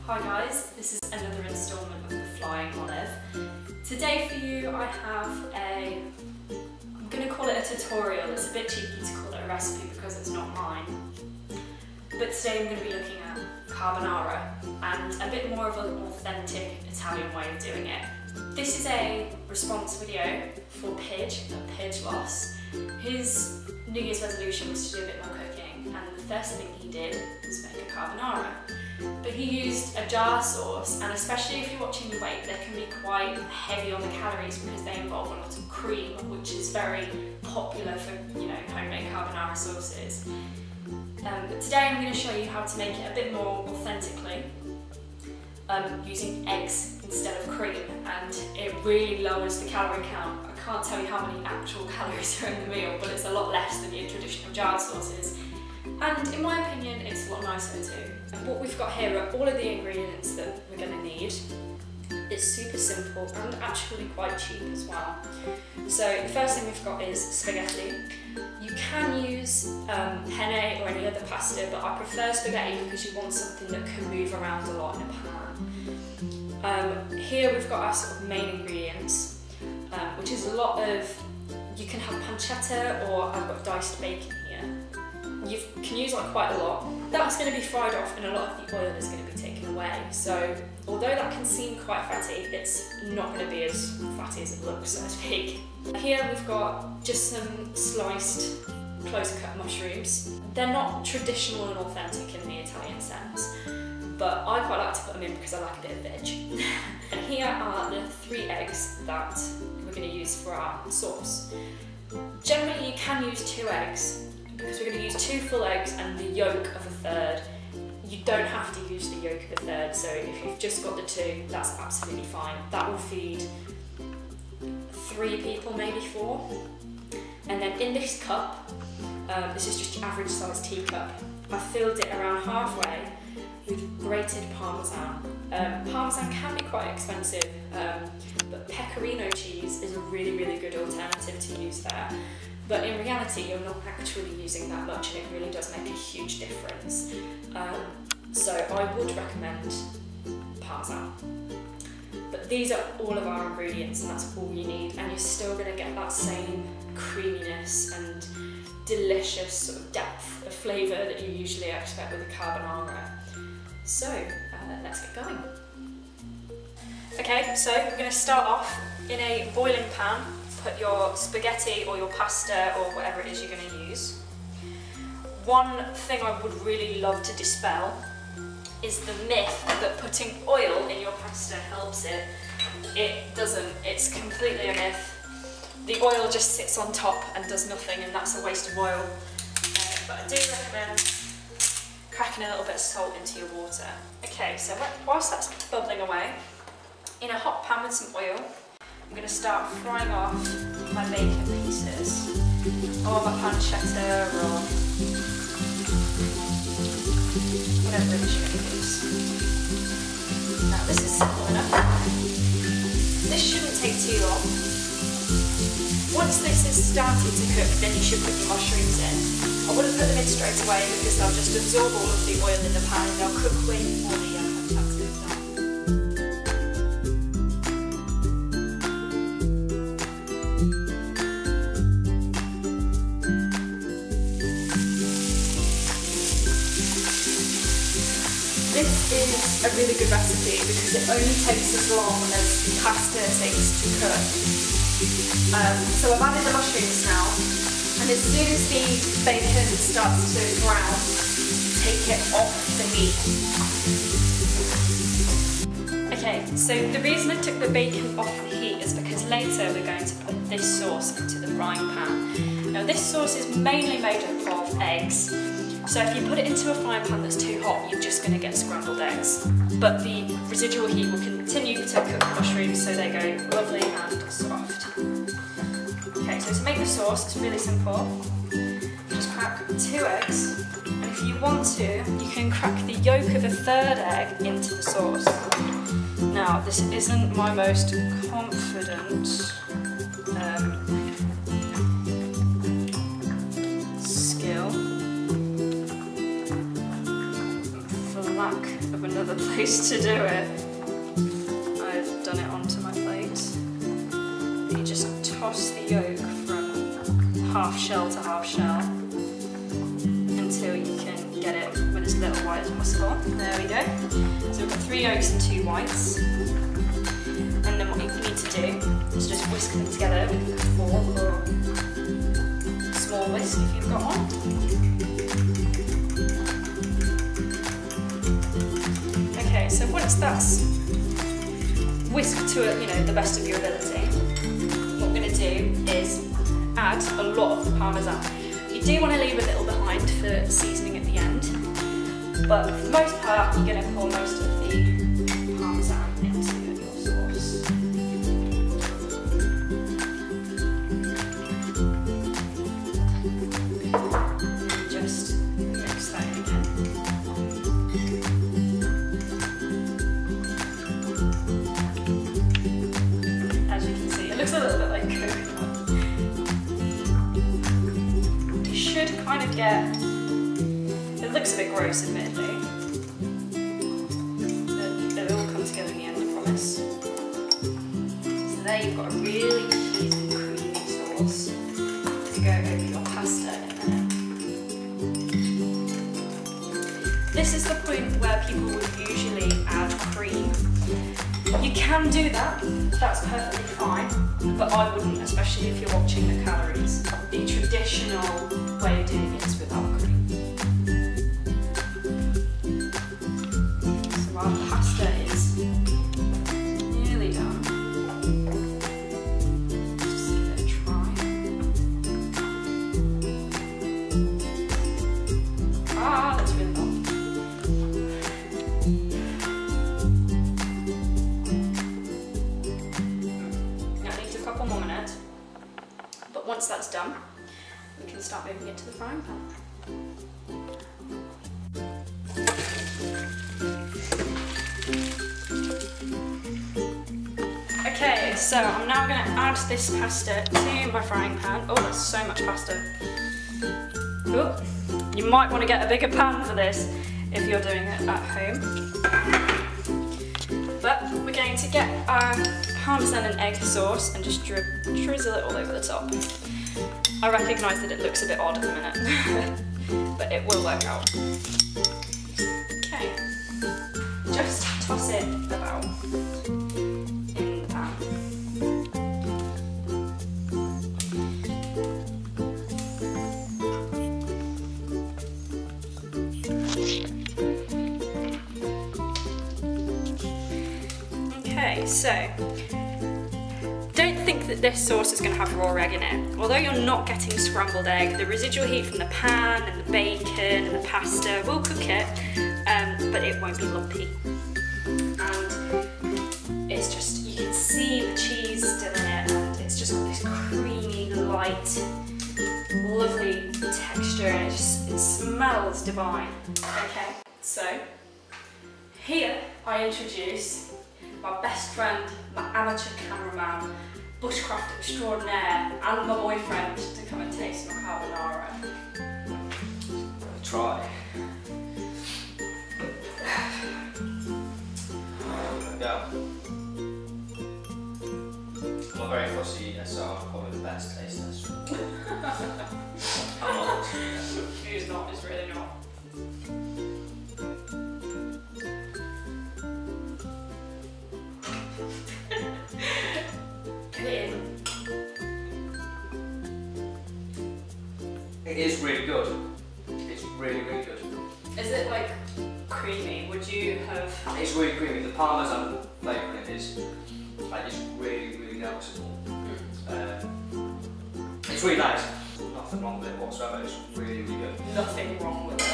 Hi guys, this is another instalment of the Flying Olive. Today for you I have I'm going to call it a tutorial. It's a bit cheeky to call it a recipe because it's not mine. But today I'm going to be looking at carbonara and a bit more of an authentic Italian way of doing it. This is a response video for PigeLoss. His New Year's resolution was to do a bit more cooking, and the first thing he did was make a carbonara. But he used a jar sauce, and especially if you're watching your weight, they can be quite heavy on the calories because they involve a lot of cream, which is very popular for, you know, homemade carbonara sauces. But today I'm going to show you how to make it a bit more authentically, using eggs instead of cream, and it really lowers the calorie count. I can't tell you how many actual calories are in the meal, but it's a lot less than your traditional jarred sauces. And in my opinion, it's a lot nicer too. And what we've got here are all of the ingredients that we're going to need. It's super simple and actually quite cheap as well. So the first thing we've got is spaghetti. You can use penne or any other pasta, but I prefer spaghetti because you want something that can move around a lot in a pan. Here we've got our sort of main ingredients, which is a lot of, you can have pancetta, or I've got diced bacon here. You can use like quite a lot. That's going to be fried off and a lot of the oil is going to be taken away. So although that can seem quite fatty, it's not going to be as fatty as it looks, so to speak. Here we've got just some sliced closer cut mushrooms. They're not traditional and authentic in the Italian sense, but I quite like to put them in because I like a bit of veg. And here are the 3 eggs that we're going to use for our sauce. Generally you can use 2 eggs, because we're going to use 2 full eggs and the yolk of a 3rd. You don't have to use the yolk of a 3rd, so if you've just got the 2, that's absolutely fine. That will feed 3 people, maybe 4. And then in this cup, this is just your average size teacup, I filled it around halfway with grated Parmesan. Parmesan can be quite expensive, but pecorino cheese is a really, really good alternative to use there. But in reality, you're not actually using that much, and it really does make a huge difference. So I would recommend Parmesan. But these are all of our ingredients, and that's all you need, and you're still going to get that same creaminess and delicious sort of depth of flavour that you usually expect with a carbonara. So let's get going. Okay, so we're going to start off in a boiling pan. Put your spaghetti or your pasta or whatever it is you're going to use. One thing I would really love to dispel is the myth that putting oil in your pasta helps it. It doesn't. It's completely a myth. The oil just sits on top and does nothing, and that's a waste of oil. But I do recommend cracking a little bit of salt into your water. Okay, so whilst that's bubbling away, in a hot pan with some oil, I'm going to start frying off my bacon pieces, or my pancetta, or whatever it is you're going to use. Now this is simple enough. This shouldn't take too long. Once this is started to cook, then you should put your mushrooms in. I wouldn't put them in straight away because they'll just absorb all of the oil in the pan and they'll cook way before the pancetta is done. This is a really good recipe because it only takes as long as the pasta takes to cook. So I've added the mushrooms now, and as soon as the bacon starts to brown, take it off the heat. Okay, so the reason I took the bacon off the heat is because later we're going to put this sauce into the frying pan. Now this sauce is mainly made up of eggs. So if you put it into a frying pan that's too hot, you're just going to get scrambled eggs. But the residual heat will continue to cook the mushrooms so they go lovely and soft. Okay, so to make the sauce, it's really simple. Just crack 2 eggs, and if you want to, you can crack the yolk of a 3rd egg into the sauce. Now, this isn't my most confident skill. lack of another place to do it, I've done it onto my plate. You just toss the yolk from half shell to half shell until you can get it with as little white as possible. There we go. So we've got 3 yolks and 2 whites. And then what you need to do is just whisk them together with a fork or a small whisk if you've got one. Okay, so once that's whisked to the best of your ability, what we're going to do is add a lot of the Parmesan. You do want to leave a little behind for seasoning at the end, but for the most part you're going to pour most of the Parmesan into your sauce. Just mix that in again. As you can see, it looks a little bit like coconut. You should kind of get, it looks a bit gross admittedly, but it'll all come together in the end, I promise. So there you've got a really cheesy, creamy sauce to go over your pasta in a minute. This is the point where people would usually add cream. You can do that, that's perfectly fine, but I wouldn't, especially if you're watching the calories. The traditional way of doing it is without cream. So our pasta is nearly done. Just give it a try. Ah, that's really hot. More minutes, but once that's done, we can start moving it to the frying pan. Okay, so I'm now going to add this pasta to my frying pan. Oh, that's so much pasta. Ooh, you might want to get a bigger pan for this if you're doing it at home. But we're going to get our Parmesan and egg sauce and just drizzle it all over the top. I recognise that it looks a bit odd at the minute, but it will work out. Okay, just toss it about in the pan. Okay, so don't think that this sauce is going to have raw egg in it. Although you're not getting scrambled egg, the residual heat from the pan and the bacon and the pasta will cook it, but it won't be lumpy. And it's just, you can see the cheese still in it, and it's just got this creamy, light, lovely texture, and it smells divine. Okay, so here I introduce my best friend, my amateur cameraman, bushcraft extraordinaire, and my boyfriend to come and taste my carbonara. Try. Go. I'm a very fussy eater, so I'm probably the best taste tester. I'm not. He's not, he's really not. It is really good. It's really, really good. Is it like creamy? Would you have? It's really creamy. The Parmesan flavour in it is like it's really, really noticeable. It's really nice. Nothing wrong with it whatsoever. It's really, really good. Nothing wrong with it.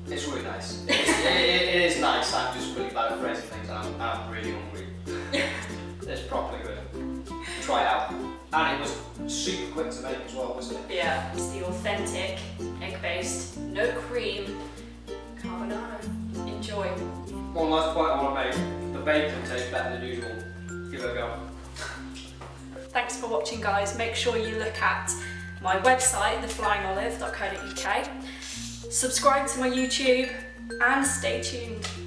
It's really nice. It is nice. I'm just really bad at phrasing things, and I'm really hungry. It's properly good. Try it out. And it was super quick to make as well, wasn't it? Yeah, it's the authentic egg-based, no cream carbonara. Enjoy. One last point I want to make: the bacon tastes better than usual. Give it a go. Thanks for watching, guys. Make sure you look at my website, theflyingolive.co.uk. subscribe to my YouTube, and stay tuned.